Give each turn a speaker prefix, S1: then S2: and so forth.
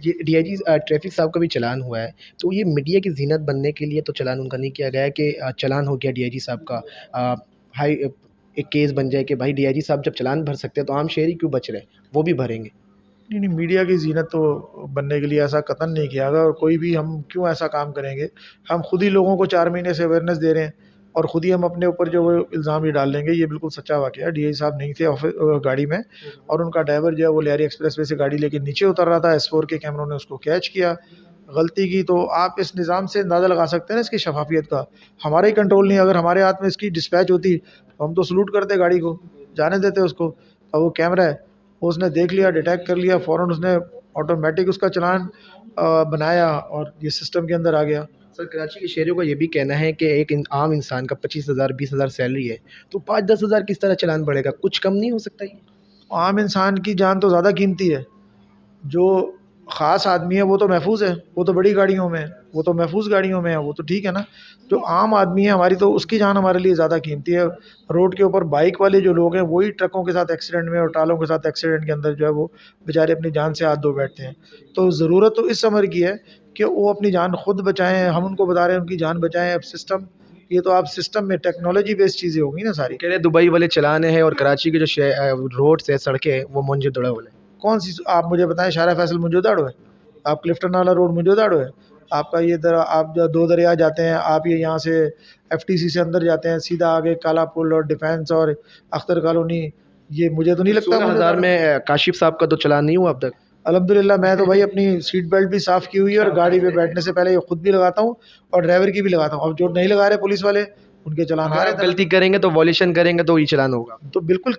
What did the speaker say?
S1: یہ D I G traffic صاحب کا بھی چلان ہوا ہے، تو یہ میڈیا کی زینت بننے کے لیے تو چلان ان کا نہیں کیا گیا ہے کہ چلان ہو گیا ڈی آئی جی صاحب کا، ہائی ایک کیس بن جائے کہ بھائی ڈی آئی جی صاحب جب چلان بھر سکتے ہیں تو عام شہری کیوں بچ رہے ہیں، وہ بھی بھریں گے؟
S2: نہیں نہیں، میڈیا کی زینت تو بننے کے لیے ایسا قطعاً نہیں کیا گیا، اور کوئی بھی ہم کیوں ایسا کام کریں گے؟ ہم خود ہی لوگوں کو 4 مہینے سے اویئرنیس دے رہے ہیں، اور خود ہی ہم اپنے اوپر جو وہ الزام ہی ڈال لیں گے۔ یہ بالکل سچا واقعہ ہے، ڈی آئی صاحب نہیں تھے گاڑی میں، اور ان کا ڈرائیور جو ہے وہ لیاری ایکسپریس وے سے گاڑی لے کے نیچے اتر رہا تھا، ایس 4 کے کیمروں نے اس کو کیچ کیا، غلطی کی۔ تو آپ اس نظام سے اندازہ لگا سکتے ہیں نا اس کی شفافیت کا۔ ہمارا ہی کنٹرول نہیں، اگر ہمارے ہاتھ میں اس کی ڈسپیچ ہوتی تو ہم تو سلوٹ کرتے گاڑی کو، جانے دیتے اس کو۔ اور وہ کیمرہ ہے، اس نے دیکھ لیا، ڈیٹیکٹ کر لیا، فوراً اس نے آٹومیٹک اس کا چلان بنایا، اور یہ سسٹم کے اندر آ گیا۔
S1: سر کراچی کے شہریوں کا یہ بھی کہنا ہے کہ ایک عام انسان کا 25,000 20,000 سیلری ہے، تو 5-10 ہزار کس طرح چلان بڑھے گا؟ کچھ کم نہیں ہو سکتا یہ؟
S2: عام انسان کی جان تو زیادہ قیمتی ہے، جو خاص آدمی ہے وہ تو محفوظ ہے، وہ تو بڑی گاڑیوں میں ہے، وہ تو محفوظ گاڑیوں میں ہے، وہ تو ٹھیک ہے نا۔ جو عام آدمی ہے ہماری تو اس کی جان ہمارے لیے زیادہ قیمتی ہے۔ روڈ کے اوپر بائک والے جو لوگ ہیں وہی ٹرکوں کے ساتھ ایکسیڈنٹ میں اور ٹالوں کے ساتھ ایکسیڈنٹ کے اندر جو ہے وہ بیچارے اپنی جان سے ہاتھ دھو بیٹھتے ہیں۔ تو ضرورت تو اس امر کی ہے کہ وہ اپنی جان خود بچائیں، ہم ان کو بتا رہے ہیں ان کی جان بچائیں۔ اب سسٹم، یہ تو آپ سسٹم میں ٹیکنالوجی بیسڈ چیزیں ہوں گی نا ساری۔
S1: کہہ رہے دبئی والے چلانے ہیں اور کراچی کے جو روڈس ہیں، سڑکیں ہیں، وہ منجمد والے ہیں۔
S2: کون سی آپ مجھے بتائیں، شارع فیصل منجوداڑو ہے؟ آپ کلفٹن نالا روڈ منجوداڑو ہے؟ آپ کا یہ آپ دو دریا جاتے ہیں، آپ یہ یہاں سے ایف ٹی سی سے اندر جاتے ہیں، سیدھا آگے کالا پل اور ڈیفینس اور اختر کالونی، یہ مجھے تو نہیں لگتا
S1: 16,000 میں کاشف صاحب کا تو چلان نہیں ہوا اب تک؟
S2: الحمدللہ میں تو بھائی اپنی سیٹ بیلٹ بھی صاف کی ہوئی ہے، اور گاڑی پہ بیٹھنے سے پہلے یہ خود بھی لگاتا ہوں اور ڈرائیور کی بھی لگاتا ہوں۔ اور جو نہیں لگا رہے پولیس والے، ان کے چلان آ
S1: اگر
S2: رہے
S1: آپ
S2: ہیں۔
S1: غلطی کریں گے تو وائلیشن کریں گے تو یہ چلان ہوگا؟
S2: تو بالکل